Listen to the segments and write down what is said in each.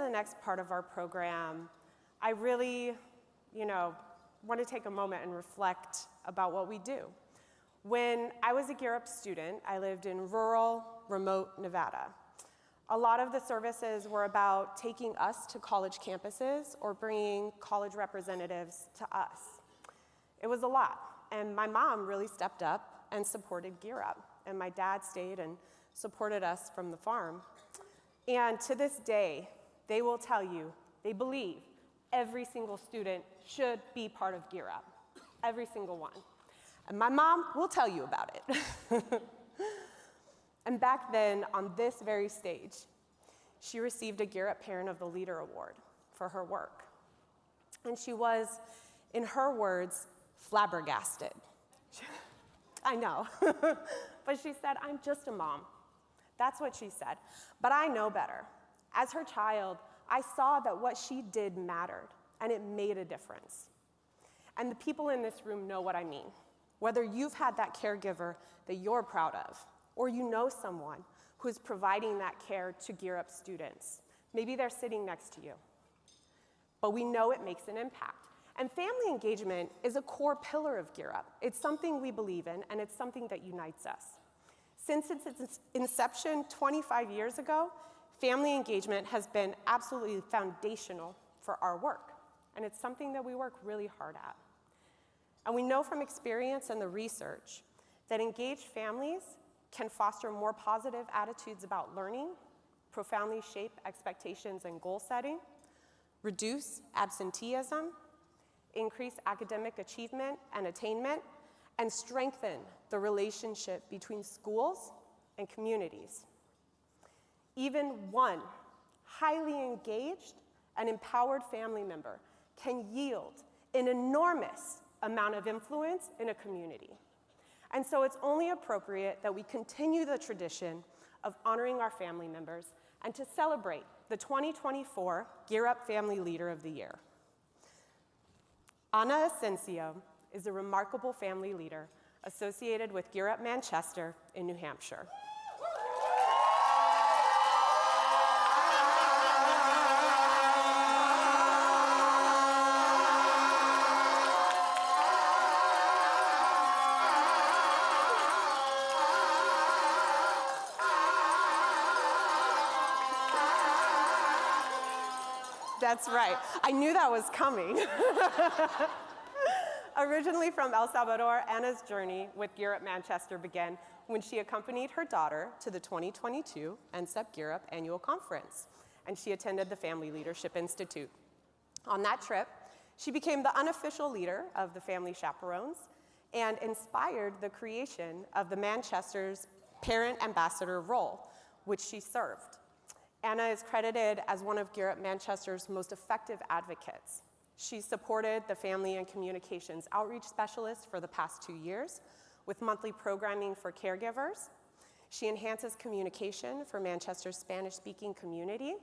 the next part of our program, I really, want to take a moment and reflect about what we do. When I was a Gear Up student, I lived in rural, remote Nevada. A lot of the services were about taking us to college campuses or bringing college representatives to us. It was a lot, and my mom really stepped up and supported Gear Up, and my dad stayed and supported us from the farm. And to this day, they will tell you they believe every single student should be part of Gear Up, every single one. And my mom will tell you about it. And back then, on this very stage, she received a Gear Up Parent of the Leader Award for her work. And she was, in her words, flabbergasted. I know, but she said, "I'm just a mom." That's what she said. But I know better. As her child, I saw that what she did mattered, and it made a difference. And the people in this room know what I mean. Whether you've had that caregiver that you're proud of, or you know someone who's providing that care to Gear Up students, maybe they're sitting next to you. But we know it makes an impact. And family engagement is a core pillar of Gear Up. It's something we believe in, and it's something that unites us. Since its inception 25 years ago, family engagement has been absolutely foundational for our work, and it's something that we work really hard at. And we know from experience and the research that engaged families can foster more positive attitudes about learning, profoundly shape expectations and goal setting, reduce absenteeism, increase academic achievement and attainment, and strengthen the relationship between schools and communities. Even one highly engaged and empowered family member can yield an enormous amount of influence in a community. And so it's only appropriate that we continue the tradition of honoring our family members and to celebrate the 2024 Gear Up Family Leader of the Year. Ana Ascencio is a remarkable family leader associated with Gear Up Manchester in New Hampshire. That's right. I knew that was coming. Originally from El Salvador, Anna's journey with Gear Up Manchester began when she accompanied her daughter to the 2022 NCEP Gear Up annual conference, and she attended the Family Leadership Institute. On that trip, she became the unofficial leader of the Family Chaperones and inspired the creation of the Manchester's Parent Ambassador role, which she served. Anna is credited as one of Gear Up Manchester's most effective advocates. She supported the Family and Communications Outreach Specialist for the past 2 years with monthly programming for caregivers. She enhances communication for Manchester's Spanish-speaking community,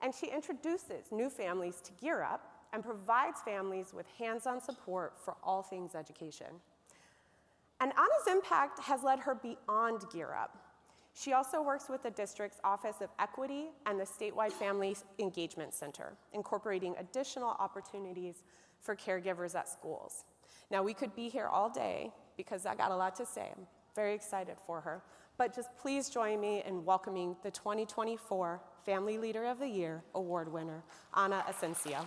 and she introduces new families to Gear Up and provides families with hands-on support for all things education. And Anna's impact has led her beyond Gear Up. She also works with the district's Office of Equity and the statewide Family Engagement Center, incorporating additional opportunities for caregivers at schools. Now, we could be here all day because I got a lot to say. I'm very excited for her. But just please join me in welcoming the 2024 Family Leader of the Year award winner, Ana Ascencio.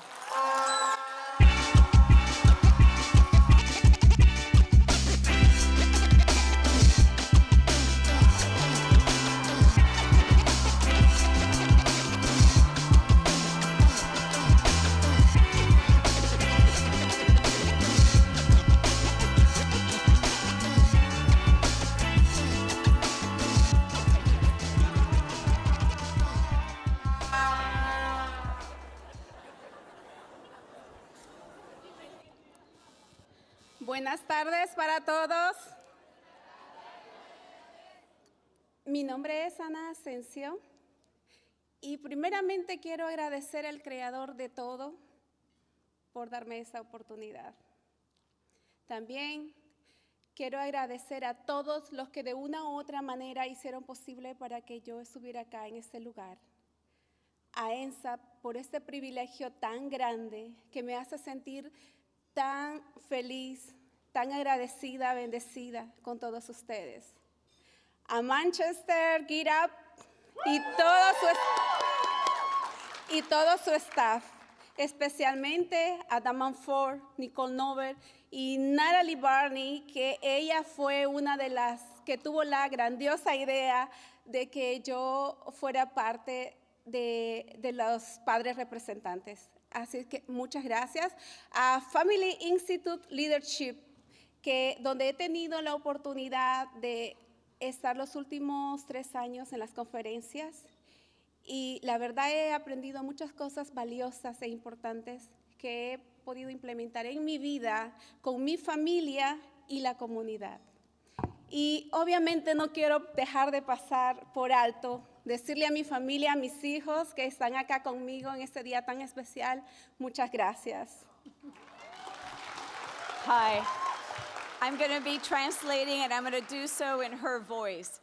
Buenas tardes para todos. Mi nombre es Ana Ascencio y primeramente quiero agradecer al Creador de todo por darme esta oportunidad. También quiero agradecer a todos los que de una u otra manera hicieron posible para que yo estuviera acá en este lugar. a ENSA por este privilegio tan grande que me hace sentir tan feliz, tan agradecida, bendecida con todos ustedes. A Manchester, Get Up y todo su staff, especialmente a Daman Ford, Nicole Nover y Natalie Barney, que ella fue una de las que tuvo la grandiosa idea de que yo fuera parte de los padres representantes. Así que muchas gracias. A Family Institute Leadership, donde he tenido la oportunidad de estar los últimos 3 años en las conferencias y la verdad he aprendido muchas cosas valiosas e importantes que he podido implementar en mi vida, con mi familia y la comunidad. Y obviamente no quiero dejar de pasar por alto, decirle a mi familia, a mis hijos que están acá conmigo en este día tan especial, muchas gracias. Hi. I'm going to be translating, and I'm going to do so in her voice.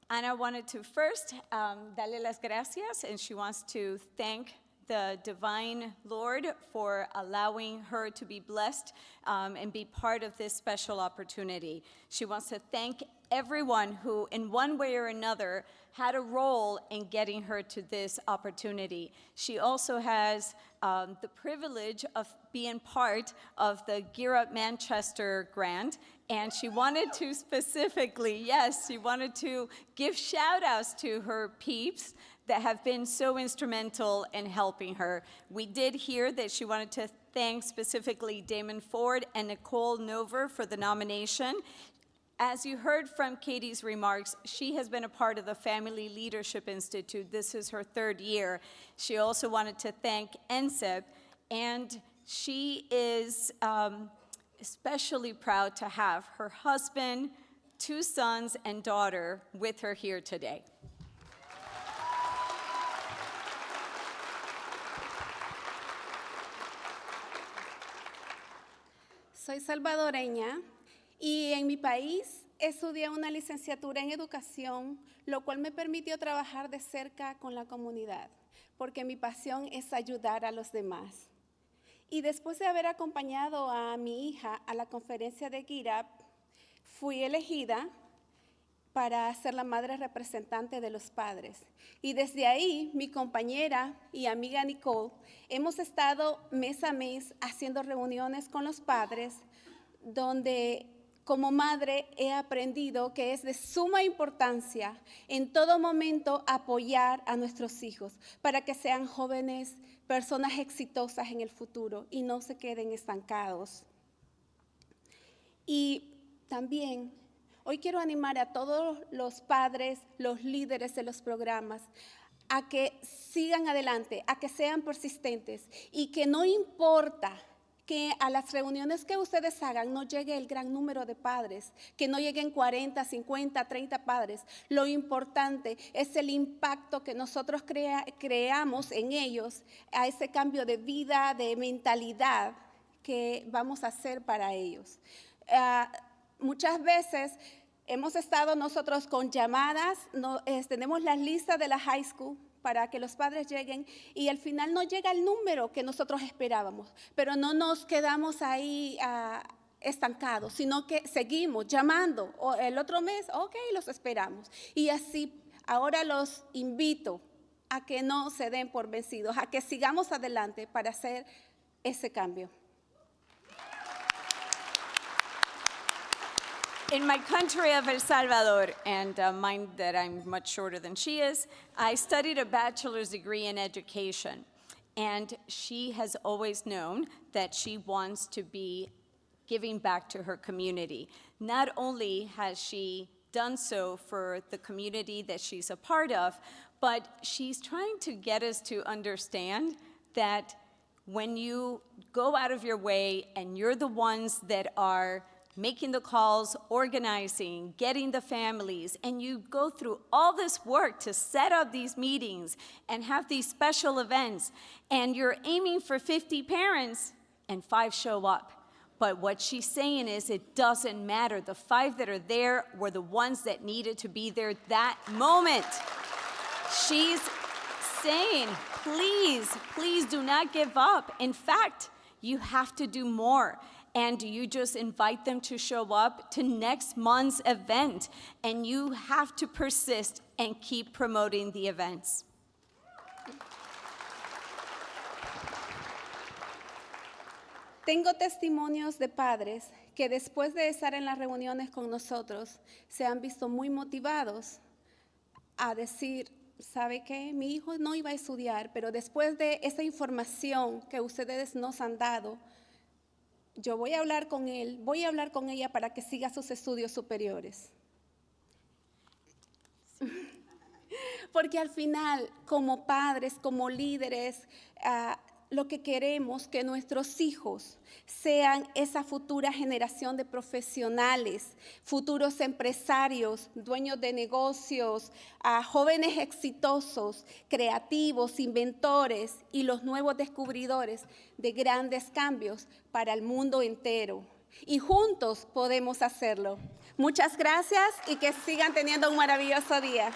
Ana wanted to first darle las gracias, and she wants to thank the divine Lord for allowing her to be blessed and be part of this special opportunity. She wants to thank everyone who, in one way or another, had a role in getting her to this opportunity. She also has the privilege of being part of the Gear Up Manchester grant, and she wanted to specifically, yes, she wanted to give shout outs to her peeps that have been so instrumental in helping her. We did hear that she wanted to thank specifically Damon Ford and Nicole Nover for the nomination. As you heard from Katie's remarks, she has been a part of the Family Leadership Institute. This is her 3rd year. She also wanted to thank NSEP, and she is especially proud to have her husband, 2 sons, and daughter with her here today. Soy salvadoreña y en mi país estudié una licenciatura en educación, lo cual me permitió trabajar de cerca con la comunidad, porque mi pasión es ayudar a los demás. Y después de haber acompañado a mi hija a la conferencia de Get Up, fui elegida para ser la madre representante de los padres. Y desde ahí, mi compañera y amiga Nicole, hemos estado mes a mes haciendo reuniones con los padres, donde como madre he aprendido que es de suma importancia en todo momento apoyar a nuestros hijos para que sean jóvenes, personas exitosas en el futuro y no se queden estancados. Y también hoy quiero animar a todos los padres, los líderes de los programas, a que sigan adelante, a que sean persistentes y que no importa que a las reuniones que ustedes hagan no llegue el gran número de padres, que no lleguen 40, 50, 30 padres. Lo importante es el impacto que nosotros creamos en ellos, a ese cambio de vida, de mentalidad que vamos a hacer para ellos. Muchas veces hemos estado nosotros con llamadas, tenemos las listas de la high school para que los padres lleguen y al final no llega el número que nosotros esperábamos, pero no nos quedamos ahí estancados, sino que seguimos llamando. El otro mes, ok, los esperamos. Y así, ahora los invito a que no se den por vencidos, a que sigamos adelante para hacer ese cambio. In my country of El Salvador, and mind that I'm much shorter than she is, I studied a bachelor's degree in education. And she has always known that she wants to be giving back to her community. Not only has she done so for the community that she's a part of, but she's trying to get us to understand that when you go out of your way and you're the ones that are making the calls, organizing, getting the families, and you go through all this work to set up these meetings and have these special events, and you're aiming for 50 parents, and 5 show up. But what she's saying is it doesn't matter. The 5 that are there were the ones that needed to be there that moment. She's saying, please, please do not give up. In fact, you have to do more. And you just invite them to show up to next month's event. And you have to persist and keep promoting the events. Tengo testimonios de padres que después de estar en las reuniones con nosotros se han visto muy motivados a decir, ¿sabe qué? Mi hijo no iba a estudiar, pero después de esa información que ustedes nos han dado, yo voy a hablar con él, voy a hablar con ella para que siga sus estudios superiores. Porque al final, como padres, como líderes, lo que queremos que nuestros hijos sean esa futura generación de profesionales, futuros empresarios, dueños de negocios, jóvenes exitosos, creativos, inventores y los nuevos descubridores de grandes cambios para el mundo entero. Y juntos podemos hacerlo. Muchas gracias y que sigan teniendo un maravilloso día.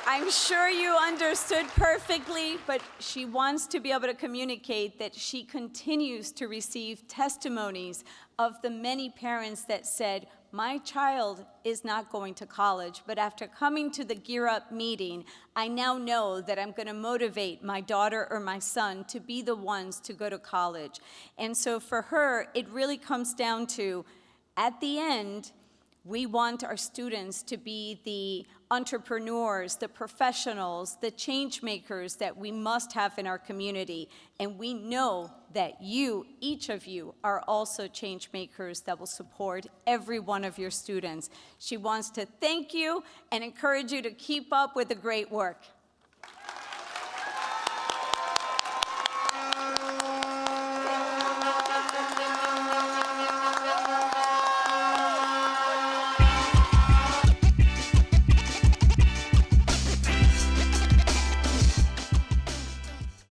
I'm sure you understood perfectly, but she wants to be able to communicate that she continues to receive testimonies of the many parents that said, my child is not going to college, but after coming to the Gear Up meeting, I now know that I'm going to motivate my daughter or my son to be the ones to go to college. And so for her, it really comes down to, at the end, we want our students to be the entrepreneurs, the professionals, the change makers that we must have in our community. And we know that you, each of you, are also change makers that will support every one of your students. She wants to thank you and encourage you to keep up with the great work.